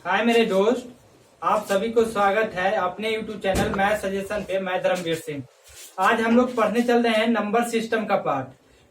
हाय मेरे दोस्त, आप सभी को स्वागत है अपने YouTube चैनल मैथ सजेशन पे। मैं धर्मवीर सिंह। आज हम लोग पढ़ने चल रहे हैं नंबर सिस्टम का पार्ट।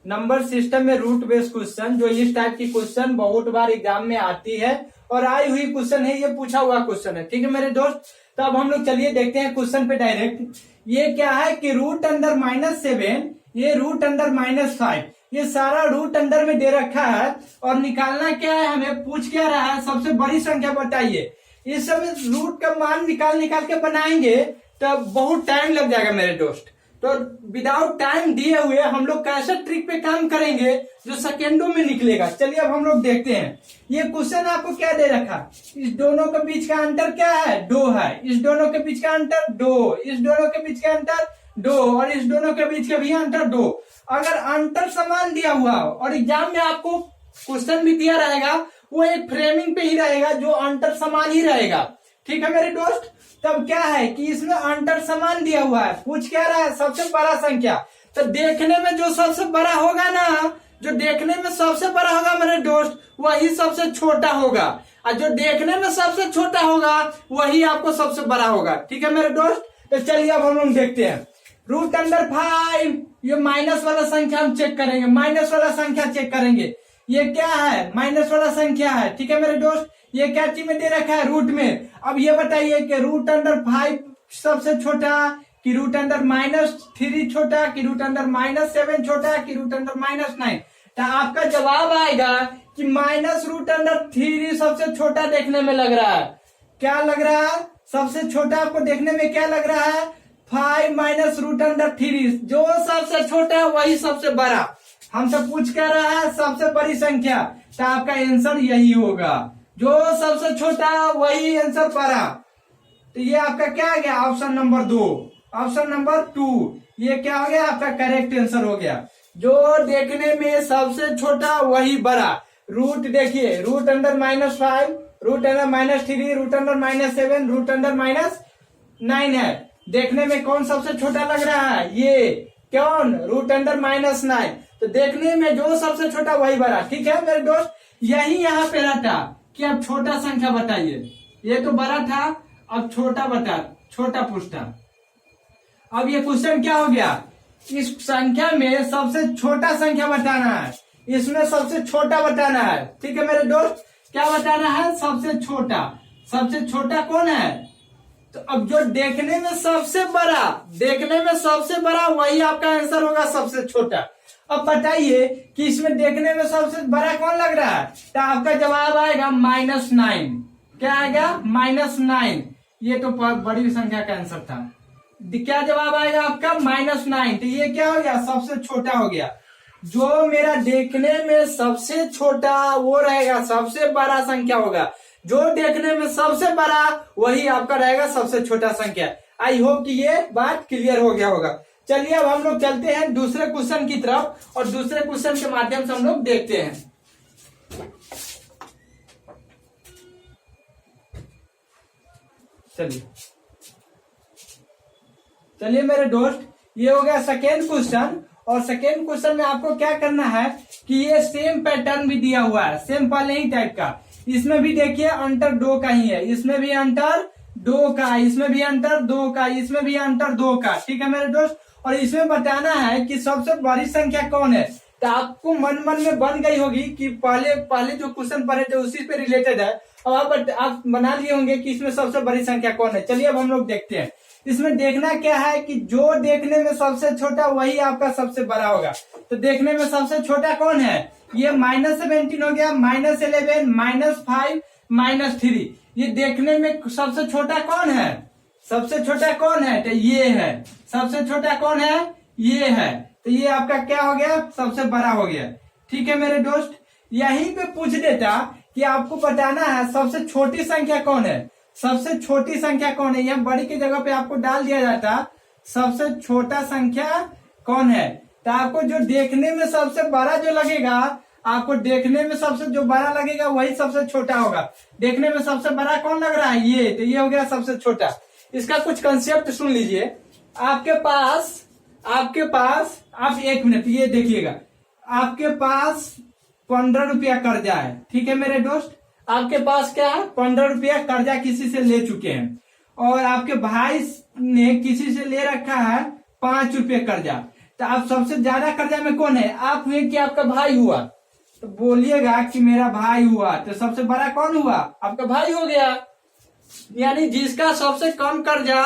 नंबर सिस्टम में रूट बेस्ड क्वेश्चन, जो इस टाइप की क्वेश्चन बहुत बार एग्जाम में आती है और आई हुई क्वेश्चन है, ये पूछा हुआ क्वेश्चन है। ठीक है मेरे दोस्त, तो अब हम लोग चलिए देखते हैं क्वेश्चन पे डायरेक्ट। ये क्या है कि रूट अंडर -7, ये रूट अंडर -5, ये सारा रूट अंडर में दे रखा है और निकालना क्या है, हमें पूछ क्या रहा है, सबसे बड़ी संख्या बताइए। इस समय रूट का मान निकाल के बनाएंगे तो बहुत टाइम लग जाएगा मेरे दोस्त। तो विदाउट टाइम दिए हुए हम लोग कैसे ट्रिक पे काम करेंगे जो सेकेंडों में निकलेगा। चलिए अब हम लोग देखते हैं। ये क्वेश्चन आपको क्या दे रखा, इस दोनों के बीच का अंतर क्या है, 2 है। इस दोनों के बीच का अंतर 2, इस दोनों के बीच का अंतर 2 और इस दोनों के बीच का भी अंतर 2। अगर अंतर समान दिया हुआ हो और एग्जाम में आपको क्वेश्चन भी दिया रहेगा, वो एक फ्रेमिंग पे ही रहेगा जो अंतर समान ही रहेगा। ठीक है मेरे दोस्त, तब क्या है कि इसमें अंतर समान दिया हुआ है, पूछ क्या रहा है, सबसे बड़ा संख्या। तो देखने में जो सबसे बड़ा होगा ना, जो देखने में सबसे बड़ा होगा मेरे दोस्त, वही सबसे छोटा होगा, और जो देखने में सबसे छोटा होगा वही आपको सबसे बड़ा होगा। ठीक है मेरे दोस्त, तो चलिए अब हम लोग देखते हैं। रूट अंडर 5, ये माइनस वाला संख्या हम चेक करेंगे, माइनस वाला संख्या चेक करेंगे। ये क्या है, माइनस वाला संख्या है। ठीक है मेरे दोस्त, ये क्या चीज में दे रखा है, रूट में। अब ये बताइए कि रूट अंडर 5 सबसे छोटा, कि रूट अंडर -3 छोटा, कि रूट अंडर -7 छोटा, कि रूट अंडर -9। तो आपका जवाब आएगा कि -√3 सबसे छोटा देखने में लग रहा है। क्या लग रहा है, सबसे छोटा आपको देखने में क्या लग रहा है, 5 -√3। जो सबसे छोटा है वही सबसे बड़ा। हमसे पूछ क्या रहा है, सबसे बड़ी संख्या, तो आपका आंसर यही होगा, जो सबसे छोटा वही आंसर बड़ा। तो ये आपका क्या आ गया, ऑप्शन नंबर 2, ऑप्शन नंबर 2। ये क्या हो गया, आपका करेक्ट आंसर हो गया। जो देखने में सबसे छोटा वही बड़ा। रूट देखिए, root under -5, root under -3, root under -7, root under -9 है। देखने में कौन सबसे छोटा लग रहा है, ये कौन, रूट अंडर -9। तो देखने में जो सबसे छोटा वही बड़ा। ठीक है मेरे दोस्त, यही यहाँ पे रहता कि अब छोटा संख्या बताइए। ये तो बड़ा था, अब छोटा पूछता। अब ये क्वेश्चन क्या हो गया, इस संख्या में सबसे छोटा संख्या बताना है, इसमें सबसे छोटा बताना है। ठीक है मेरे दोस्त, क्या बताना है, सबसे छोटा। सबसे छोटा कौन है, तो अब जो देखने में सबसे बड़ा वही आपका आंसर होगा, सबसे छोटा। अब बताइए कि इसमें देखने में सबसे बड़ा कौन लग रहा है, तो आपका जवाब आएगा -9। क्या आएगा, -9। ये तो बड़ी संख्या का आंसर था। क्या जवाब आएगा आपका, -9। तो ये क्या हो गया, सबसे छोटा हो गया। जो मेरा देखने में सबसे छोटा वो रहेगा, सबसे बड़ा संख्या होगा। जो देखने में सबसे बड़ा वही आपका रहेगा सबसे छोटा संख्या। आई होप कि ये बात क्लियर हो गया होगा। चलिए अब हम लोग चलते हैं दूसरे क्वेश्चन की तरफ और दूसरे क्वेश्चन के माध्यम से हम लोग देखते हैं। चलिए मेरे दोस्त, ये हो गया सेकेंड क्वेश्चन। और सेकेंड क्वेश्चन में आपको क्या करना है कि ये सेम पैटर्न भी दिया हुआ है, सेम पहले ही टाइप का। इसमें भी देखिए अंतर 2 का ही है, इसमें भी अंतर 2 का, इसमें भी अंतर 2 का, इसमें भी अंतर 2 का। ठीक है मेरे दोस्त, और इसमें बताना है कि सबसे बड़ी संख्या कौन है। तो आपको मन में बन गई होगी कि पहले जो क्वेश्चन पढ़े थे उसी पे रिलेटेड है। अब आप बना लिए होंगे कि इसमें सबसे बड़ी संख्या कौन है। चलिए अब हम लोग देखते हैं। इसमें देखना क्या है कि जो देखने में सबसे छोटा वही आपका सबसे बड़ा होगा। तो देखने में सबसे छोटा कौन है, ये -17 हो गया, -11, -5, -3। ये देखने में सबसे छोटा कौन है, सबसे छोटा कौन है, तो ये है। सबसे छोटा कौन है, ये है। तो ये आपका क्या हो गया, सबसे बड़ा हो गया। ठीक है मेरे दोस्त, यहीं पे पूछ देता कि आपको बताना है सबसे छोटी संख्या कौन है, सबसे छोटी संख्या कौन है। यह बड़ी की जगह पे आपको डाल दिया जाता सबसे छोटा संख्या कौन है। तो आपको जो देखने में सबसे बड़ा जो लगेगा, आपको देखने में सबसे जो बड़ा लगेगा वही सबसे छोटा होगा। देखने में सबसे बड़ा कौन लग रहा है, ये, तो ये हो गया सबसे छोटा। इसका कुछ कंसेप्ट सुन लीजिए। आपके पास आप 1 मिनट ये देखिएगा, आपके पास 15 रुपया कर्जा है। ठीक है मेरे दोस्त, आपके पास क्या है, 15 रुपया कर्जा किसी से ले चुके हैं, और आपके भाई ने किसी से ले रखा है 5 रुपये कर्जा। तो आप सबसे ज्यादा कर्जा में कौन है, आप हुए कि आपका भाई हुआ? तो बोलिएगा कि मेरा भाई हुआ, तो सबसे बड़ा कौन हुआ, आपका भाई हो गया। यानी जिसका सबसे कम कर्जा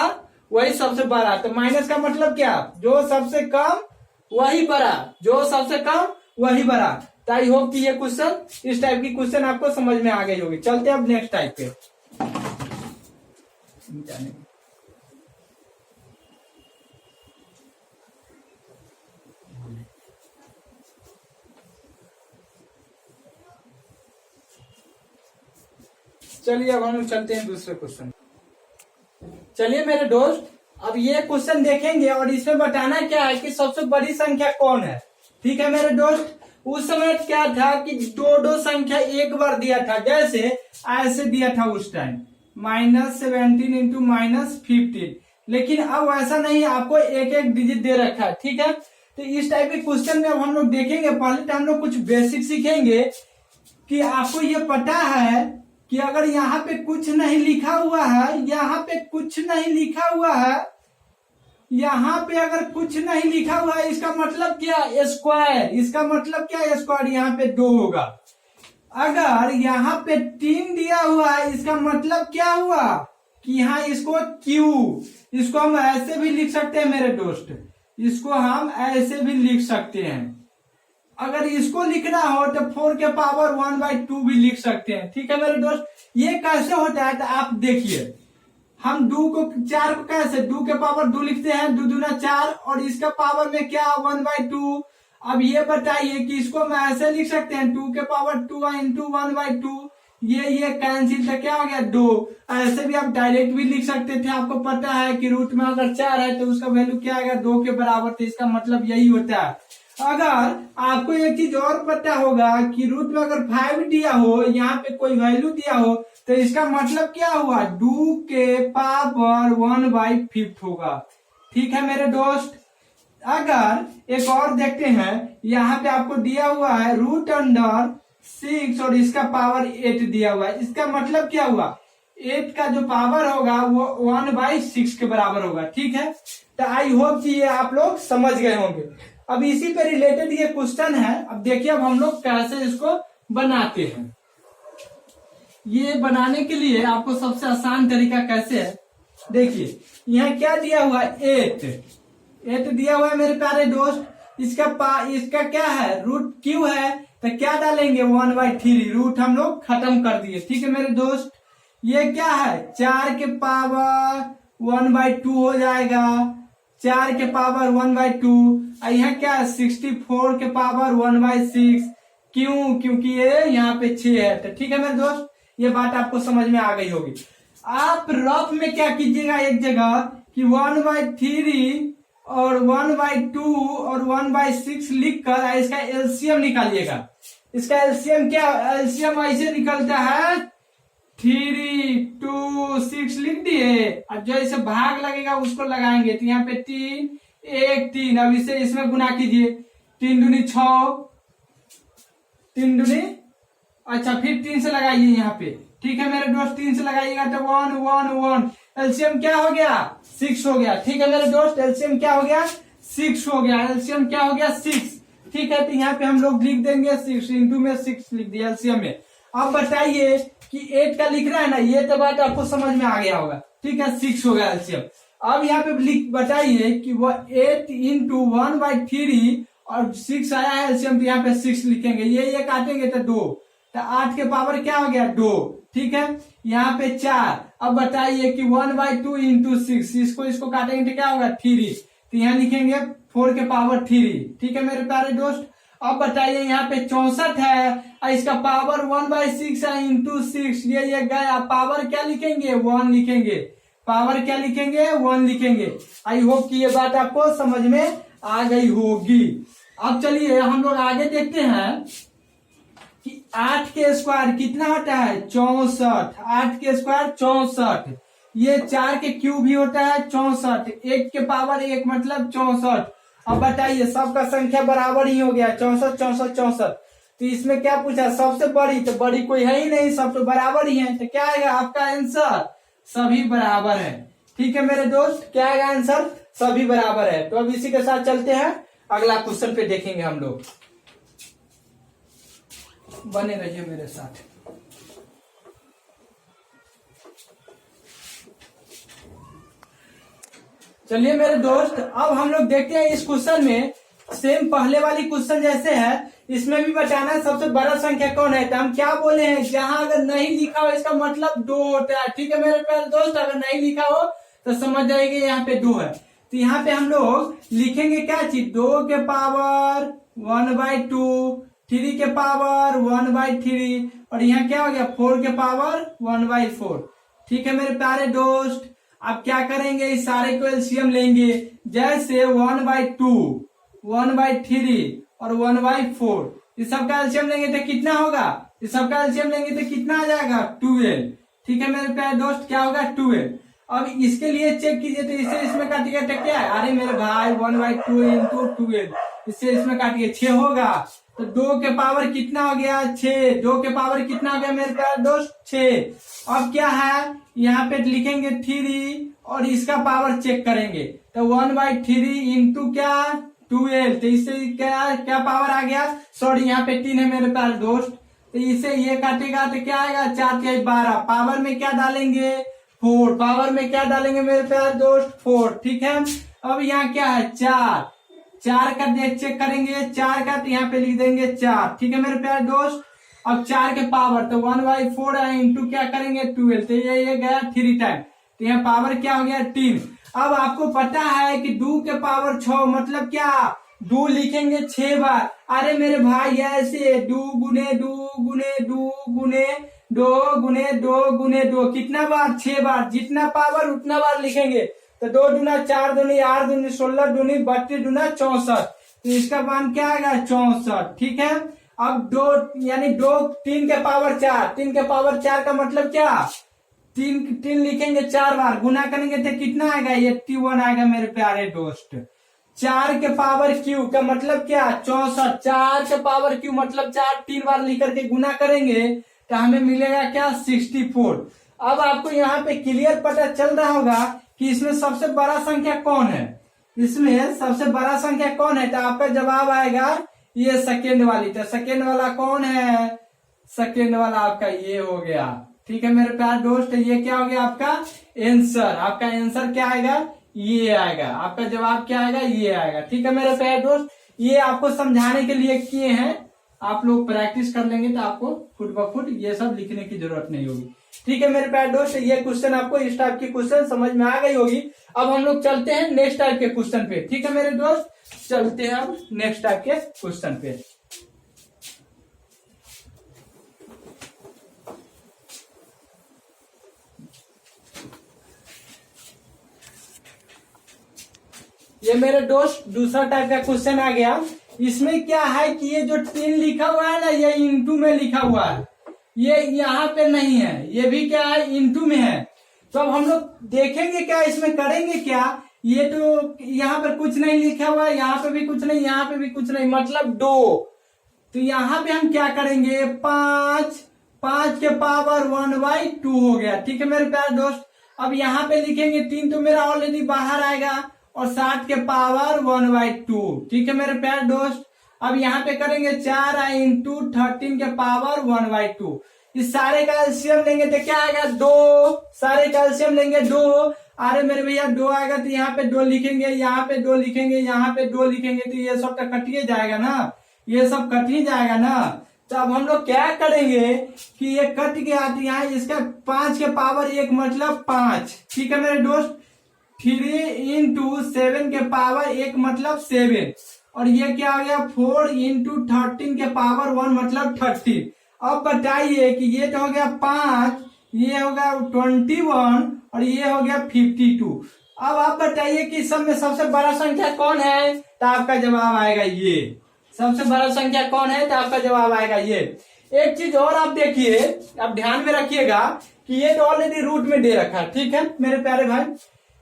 वही सबसे बड़ा। तो माइनस का मतलब क्या, जो सबसे कम वही बड़ा, जो सबसे कम वही बड़ा। तो आई होप कि ये क्वेश्चन, इस टाइप की क्वेश्चन आपको समझ में आ गई होगी। चलते अब नेक्स्ट टाइप पे। चलिए अब हम लोग चलते हैं दूसरे क्वेश्चन। चलिए मेरे दोस्त, अब ये क्वेश्चन देखेंगे और इसमें बताना क्या है कि सबसे बड़ी संख्या कौन है। ठीक है मेरे दोस्त, उस समय क्या था कि दो संख्या एक बार दिया था, जैसे ऐसे दिया था उस टाइम -17 इंटू -15, लेकिन अब ऐसा नहीं, आपको एक एक डिजिट दे रखा है। ठीक है, तो इस टाइप के क्वेश्चन में अब हम लोग देखेंगे। पहले तो हम लोग कुछ बेसिक सीखेंगे कि आपको ये पता है कि अगर यहाँ पे कुछ नहीं लिखा हुआ है, यहाँ पे कुछ नहीं लिखा हुआ है, यहाँ पे अगर कुछ नहीं लिखा हुआ है, इसका मतलब क्या, स्क्वायर। इसका मतलब क्या, स्क्वायर। यहाँ पे 2 होगा। अगर यहाँ पे 3 दिया हुआ है, इसका मतलब क्या हुआ कि यहाँ इसको क्यू, इसको हम ऐसे भी लिख सकते हैं मेरे दोस्त, इसको हम ऐसे भी लिख सकते हैं। अगर इसको लिखना हो तो 4 के पावर 1/2 भी लिख सकते हैं। ठीक है मेरे दोस्त, ये कैसे होता है तो आप देखिए। हम 4 को कैसे 2 के पावर 2 लिखते हैं, 2 दूना 4, और इसका पावर में क्या 1/2। अब ये बताइए कि इसको हम ऐसे लिख सकते हैं 2 के पावर 2 इंटू 1/2, ये कैंसिल, तो क्या हो गया 2। ऐसे भी आप डायरेक्ट भी लिख सकते थे। आपको पता है कि रूट में अगर 4 है तो उसका वैल्यू क्या आएगा, 2 के बराबर। तो इसका मतलब यही होता है। अगर आपको एक चीज और पता होगा कि रूट में अगर 5 दिया हो, यहाँ पे कोई वैल्यू दिया हो, तो इसका मतलब क्या हुआ, 2 के पावर 1/5 होगा। ठीक है मेरे दोस्त, अगर एक और देखते हैं, यहाँ पे आपको दिया हुआ है √6 और इसका पावर 8 दिया हुआ है। इसका मतलब क्या हुआ, 8 का जो पावर होगा वो 1/6 के बराबर होगा। ठीक है, तो आई होप कि ये आप लोग समझ गए होंगे। अब इसी पे रिलेटेड ये क्वेश्चन है। अब देखिए अब हम लोग कैसे इसको बनाते हैं। ये बनाने के लिए आपको सबसे आसान तरीका कैसे है, देखिए यहाँ क्या दिया हुआ है, 8 दिया हुआ है मेरे प्यारे दोस्त। इसका क्या है, √q है, तो क्या डालेंगे 1/3, रूट हम लोग खत्म कर दिए। ठीक है मेरे दोस्त, ये क्या है 4 के पावर 1/2 हो जाएगा, 4 के पावर 1/2। यहाँ क्या है 64 के पावर 1/6। क्यों, क्योंकि ये यहाँ पे 6 है। तो ठीक है मेरे दोस्त, ये बात आपको समझ में आ गई होगी। आप रफ में क्या कीजिएगा एक जगह कि 1/3 और 1/2 और 1/6 लिखकर इसका एलसीएम निकालिएगा। इसका एलसीएम क्या, एलसीएम ऐसे निकलता है 3, 2, 6 लिख दिए। अब जो इसे भाग लगेगा उसको लगाएंगे, तो यहाँ पे 3, 1, 3। अब इसे इसमें गुना कीजिए, 3 दूनी 6, 3 दूनी, अच्छा फिर 3 से लगाइए यहाँ पे। ठीक है मेरे दोस्त, 3 से लगाइएगा तो 1, 1, 1। एलसीएम क्या हो गया, 6 हो गया। ठीक है मेरे दोस्त, एलसीएम क्या हो गया, 6 हो गया। एलसीएम क्या हो गया, 6। ठीक है, तो यहाँ पे हम लोग लिख देंगे 6 इंटू में 6 लिख दिया एलसीएम में। अब बताइए कि 8 का लिख रहा है ना, ये तो बात आपको समझ में आ गया होगा। ठीक है, 6 हो गया एलसीएम। अब यहाँ पे बताइए कि वो 8 इंटू 1/3 और 6 आया है एलसीएम, तो यहाँ पे 6 लिखेंगे। ये काटेंगे तो 2, तो 8 के पावर क्या हो गया 2। ठीक है, यहाँ पे 4। अब बताइए कि 1/2 इंटू 6, इसको काटेंगे तो क्या होगा 3, तो यहाँ लिखेंगे 4 के पावर 3। ठीक है मेरे प्यारे दोस्त, अब बताइए यहाँ पे 64 है और इसका पावर 1/6 है इंटू 6, ये गया। पावर क्या लिखेंगे 1 लिखेंगे, पावर क्या लिखेंगे 1 लिखेंगे। आई होप कि ये बात आपको समझ में आ गई होगी। अब चलिए हम लोग आगे देखते हैं कि 8 के स्क्वायर कितना होता है 64। 8 के स्क्वायर 64। ये 4 के क्यूब भी होता है 64। 1 के पावर 1 मतलब 64। अब बताइए सबका संख्या बराबर ही हो गया 64, 64, 64। तो इसमें क्या पूछा, सबसे बड़ी, तो बड़ी कोई है ही नहीं, सब तो बराबर ही है, तो क्या आएगा आपका आंसर, सभी बराबर है। ठीक है मेरे दोस्त, क्या आएगा आंसर, सभी बराबर है। तो अब इसी के साथ चलते हैं अगला क्वेश्चन पे, देखेंगे हम लोग, बने रहिए मेरे साथ। चलिए मेरे दोस्त, अब हम लोग देखते हैं इस क्वेश्चन में, सेम पहले वाली क्वेश्चन जैसे है, इसमें भी बताना है सबसे बड़ा संख्या कौन है। तो हम क्या बोले हैं, जहां अगर नहीं लिखा हो इसका मतलब 2 होता है। ठीक है मेरे प्यारे दोस्त, अगर नहीं लिखा हो तो समझ जाएंगे यहाँ पे 2 है। तो यहाँ पे हम लोग लिखेंगे क्या चीज, 2 के पावर 1/2, 3 के पावर 1/3, और यहाँ क्या हो गया 4 के पावर 1/4। ठीक है मेरे प्यारे दोस्त, अब क्या करेंगे, इस सारे को एलसीएम लेंगे, जैसे 1/2, 1/3 और 1/4, इस सब का एलसीएम लेंगे तो कितना होगा, इस सब का एलसीएम लेंगे तो कितना आ जाएगा 12। ठीक है मेरे प्यारे दोस्त, क्या होगा 12। अब इसके लिए चेक कीजिए, तो इसे इसमें काटिएगा तो क्या है, अरे मेरे भाई 1/2 इंटू 12, इससे इसमें काटिए 6 होगा। तो 2 के पावर कितना हो गया 6, 2 के पावर कितना हो गया मेरे प्यारे दोस्त 6। अब क्या है, यहाँ पे लिखेंगे 3 और इसका पावर चेक करेंगे, तो 1/3 इंटू क्या 12, तो इससे क्या क्या पावर आ गया, सॉरी यहाँ पे 3 है मेरे प्यारे दोस्त, तो इससे ये काटेगा तो क्या आएगा 4 के 12, पावर में क्या डालेंगे 4, पावर में क्या डालेंगे मेरे प्यारे दोस्त 4। ठीक है, अब यहाँ क्या है 4 का चेक करेंगे, 4 का तो यहाँ पे लिख देंगे 4। ठीक है मेरे प्यारे दोस्त, अब 4 के पावर तो 1/4 है, इंटू क्या करेंगे 12, तो ये गया 3 टाइम, तो यहाँ पावर क्या हो गया 3। अब आपको पता है कि 2 के पावर 6 मतलब क्या, 2 लिखेंगे 6 बार। अरे मेरे भाई ऐसे 2 गुने 2 गुने 2 गुने 2 गुने 2 गुने 2, कितना बार 6 बार, जितना पावर उतना बार लिखेंगे। तो 2 दूना 4 दूनी 8 दूनी 16 दूनी 32 दूना 64, तो इसका मान क्या आएगा 64। ठीक है, अब 2 यानी 2 3 के पावर 4, 3 के पावर 4 का मतलब क्या, 3 लिखेंगे 4 बार, गुना करेंगे तो कितना आएगा 81 आएगा मेरे प्यारे दोस्त। 4 के पावर क्यू का मतलब क्या 64, 4 के पावर क्यू मतलब 4 3 बार लिख करके गुना करेंगे तो हमें मिलेगा क्या 64। अब आपको यहाँ पे क्लियर पता चल रहा होगा कि इसमें सबसे बड़ा संख्या कौन है, इसमें सबसे बड़ा संख्या कौन है, तो आपका जवाब आएगा ये सेकेंड वाली। तो सेकेंड वाला कौन है, सेकेंड वाला आपका ये हो गया। ठीक है मेरे प्यारे दोस्त, ये क्या हो गया आपका आंसर, आपका आंसर क्या आएगा ये आएगा, आपका जवाब क्या आएगा ये आएगा। ठीक है मेरे प्यारे दोस्त, ये आपको समझाने के लिए किए हैं, आप लोग प्रैक्टिस कर लेंगे तो आपको खुद ब खुद ये सब लिखने की जरूरत नहीं होगी। ठीक है मेरे प्यारे दोस्त, ये क्वेश्चन आपको इस टाइप की क्वेश्चन समझ में आ गई होगी। अब हम लोग चलते हैं नेक्स्ट टाइप के क्वेश्चन पे। ठीक है मेरे दोस्त, चलते हैं अब नेक्स्ट टाइप के क्वेश्चन पे। ये मेरे दोस्त दूसरा टाइप का क्वेश्चन आ गया। इसमें क्या है कि ये जो 3 लिखा हुआ है ना, ये इंटू में लिखा हुआ है, ये यहाँ पे नहीं है, ये भी क्या है इंटू में है। तो अब हम लोग देखेंगे क्या इसमें करेंगे क्या, ये तो यहाँ पर कुछ नहीं लिखा हुआ है, यहाँ पे भी कुछ नहीं, यहाँ पे भी कुछ नहीं, मतलब 2। तो यहाँ पे हम क्या करेंगे 5 के पावर 1/2 हो गया। ठीक है मेरे प्यारे दोस्त, अब यहाँ पे लिखेंगे 3 तो मेरा ऑलरेडी बाहर आएगा, और 7 के पावर 1/2। ठीक है मेरे प्यारे दोस्त, अब यहाँ पे करेंगे 4 इंटू 13 के पावर 1/2। इस सारे का एलसीएम लेंगे तो क्या आएगा 2, सारे का एलसीएम लेंगे 2। अरे मेरे भैया 2 आएगा तो यहाँ पे 2 लिखेंगे, यहाँ पे 2 लिखेंगे, यहाँ पे 2 लिखेंगे, तो ये सब तो कटिए जाएगा ना, ये सब कट ही जाएगा ना। तो अब हम लोग क्या करेंगे कि ये कट गया तो यहाँ इसका 5 के पावर 1 मतलब 5। ठीक है मेरे दोस्त, 3 इंटू 7 के पावर 1 मतलब 7, और ये क्या हो गया 4 इंटू 13 के पावर 1 मतलब 30। अब बताइए कि ये तो हो गया 5, ये हो गया 21 और ये हो गया 52। अब आप बताइए कि सब में सबसे बड़ा संख्या कौन है, तो आपका जवाब आएगा ये। सबसे बड़ा संख्या कौन है, तो आपका जवाब आएगा ये। एक चीज और आप देखिए, आप ध्यान में रखिएगा कि ये तो ऑलरेडी रूट में दे रखा है। ठीक है मेरे प्यारे भाई,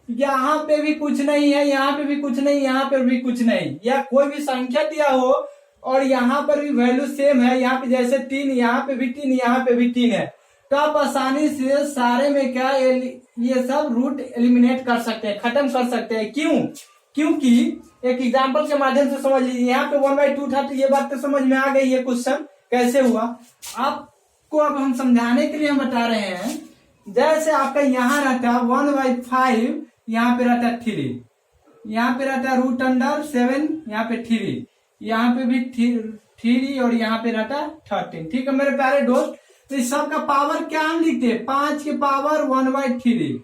यहाँ पे भी कुछ नहीं है, यहाँ पे भी कुछ नहीं, यहाँ पे भी कुछ नहीं, या कोई भी संख्या दिया हो और यहाँ पर भी वैल्यू सेम है, यहाँ पे जैसे 3, यहाँ पे भी 3, यहाँ पे भी 3 है। तो आप आसानी से सारे में क्या ये सब रूट एलिमिनेट कर सकते हैं, खत्म कर सकते हैं। क्यों? क्योंकि एक एग्जांपल के माध्यम से समझ लीजिए। यहाँ पे 1/2 था, तो ये बात तो समझ में आ गई है क्वेश्चन कैसे हुआ। आपको अब हम समझाने के लिए हम बता रहे हैं। जैसे आपका यहाँ रहता 1/5, यहाँ पे रहता 3, यहाँ पे रहता √7, यहाँ पे 3, यहाँ पे भी 3 और यहाँ पे रहता 13। ठीक है मेरे प्यारे दोस्त, तो इस सब का पावर क्या हम लिखते हैं? 5 के पावर 1/3।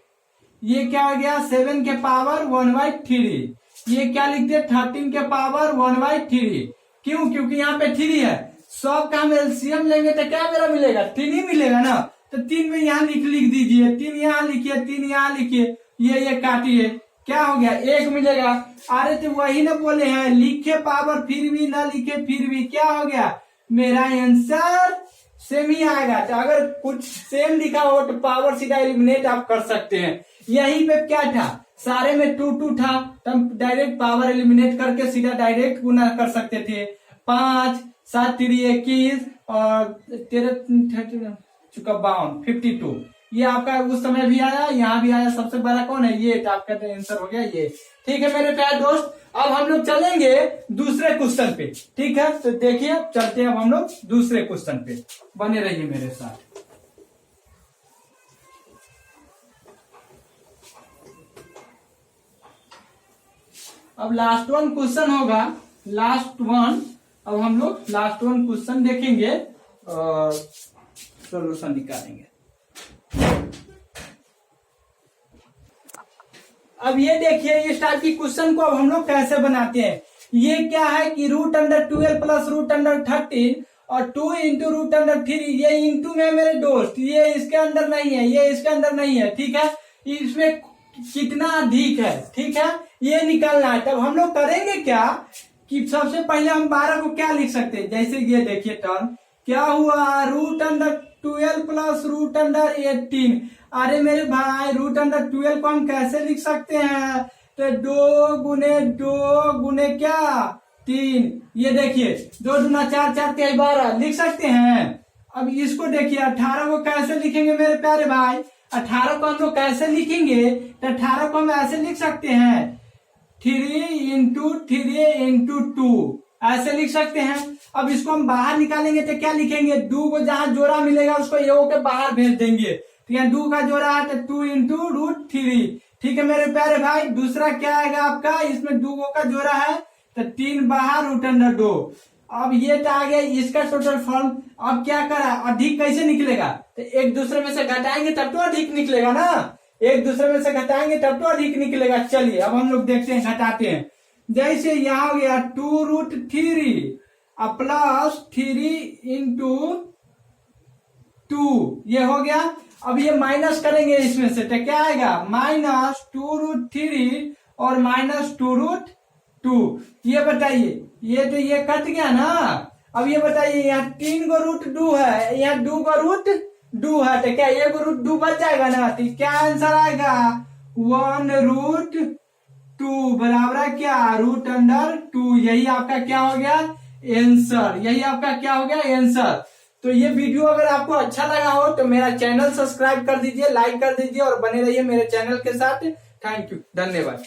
ये क्या हो गया? 7 के पावर 1/3। ये क्या लिखते हैं? 13 के पावर 1/3। क्यों? क्योंकि यहाँ पे 3 है। सब का हम एलसीएम लेंगे तो क्या मेरा मिलेगा? 3 ही मिलेगा ना। तो 3 में यहाँ लिख दीजिए, 3 यहाँ लिखिए, 3 यहाँ लिखिए, ये काटिए, क्या हो गया? 1 मिलेगा। अरे तो वही ना बोले हैं, लिखे पावर फिर भी ना लिखे फिर भी, क्या हो गया? मेरा आंसर सेम ही आएगा। तो अगर कुछ सेम लिखा हो तो पावर सीधा एलिमिनेट आप कर सकते हैं। यहीं पे क्या था? सारे में 2 था, तो हम डायरेक्ट पावर एलिमिनेट करके सीधा डायरेक्ट गुना कर सकते थे। 5 7 3 21 और 13 चुका 52। ये आपका उस समय भी आया, यहाँ भी आया। सबसे बड़ा कौन है? ये। तो आपका आंसर हो गया ये। ठीक है मेरे प्यारे दोस्त, अब हम लोग चलेंगे दूसरे क्वेश्चन पे। ठीक है, तो देखिए चलते हैं अब हम लोग दूसरे क्वेश्चन पे, बने रहिए मेरे साथ। अब लास्ट वन क्वेश्चन होगा, लास्ट वन। अब हम लोग लास्ट वन क्वेश्चन देखेंगे और सोल्यूशन निकालेंगे। अब ये देखिए, इस टाइप की क्वेश्चन को अब हम लोग कैसे बनाते हैं। ये क्या है कि √12 प्लस √13 और 2 इंटू √3। ये इंटू में मेरे दोस्त, ये इसके अंदर नहीं है, ये इसके अंदर नहीं है। ठीक है, इसमें कितना अधिक है, ठीक है, ये निकालना है। तब हम लोग करेंगे क्या कि सबसे पहले हम 12 को क्या लिख सकते हैं। जैसे ये देखिए टर्म क्या हुआ, √12 प्लस √18। अरे मेरे भाई, √12 को हम कैसे लिख सकते हैं? तो 2 गुने 2 गुने क्या 3। ये देखिए 2 दूना 4, 4 3 12 लिख सकते हैं। अब इसको देखिए 18 को कैसे लिखेंगे मेरे प्यारे भाई? 18 को हम लोग कैसे लिखेंगे? तो 18 को हम ऐसे लिख सकते हैं, 3 × 3 × 2 ऐसे लिख सकते हैं। अब इसको हम बाहर निकालेंगे तो क्या लिखेंगे? 2 को जहां जोड़ा मिलेगा उसको ये के बाहर भेज देंगे। तो यहाँ 2 का जोड़ा है तो 2 × √3। ठीक है मेरे प्यारे भाई, दूसरा क्या आएगा आपका? इसमें 2 का जोड़ा है तो 3 बाहर √2। अब ये तो आ गया इसका टोटल फॉर्म। अब क्या करा, अधिक कैसे निकलेगा? तो एक दूसरे में से घटाएंगे तब तो अधिक निकलेगा ना, एक दूसरे में से घटाएंगे तब तो अधिक निकलेगा। चलिए अब हम लोग देखते हैं, घटाते हैं। जैसे यहाँ हो गया 2√3 प्लस 3 × 2, ये हो गया। अब ये माइनस करेंगे इसमें से तो क्या आएगा? -2√3 और -2√2। ये बताइए, ये तो ये कट गया ना। अब ये बताइए, यहाँ 3 को √2 है, यहाँ 2 को √2 है, तो क्या 1 को √2 बच जाएगा ना। तो क्या आंसर आएगा? 1√2 बराबर क्या? √2। यही आपका क्या हो गया? आंसर। यही आपका क्या हो गया? आंसर। तो ये वीडियो अगर आपको अच्छा लगा हो तो मेरा चैनल सब्सक्राइब कर दीजिए, लाइक कर दीजिए और बने रहिए मेरे चैनल के साथ। थैंक यू, धन्यवाद।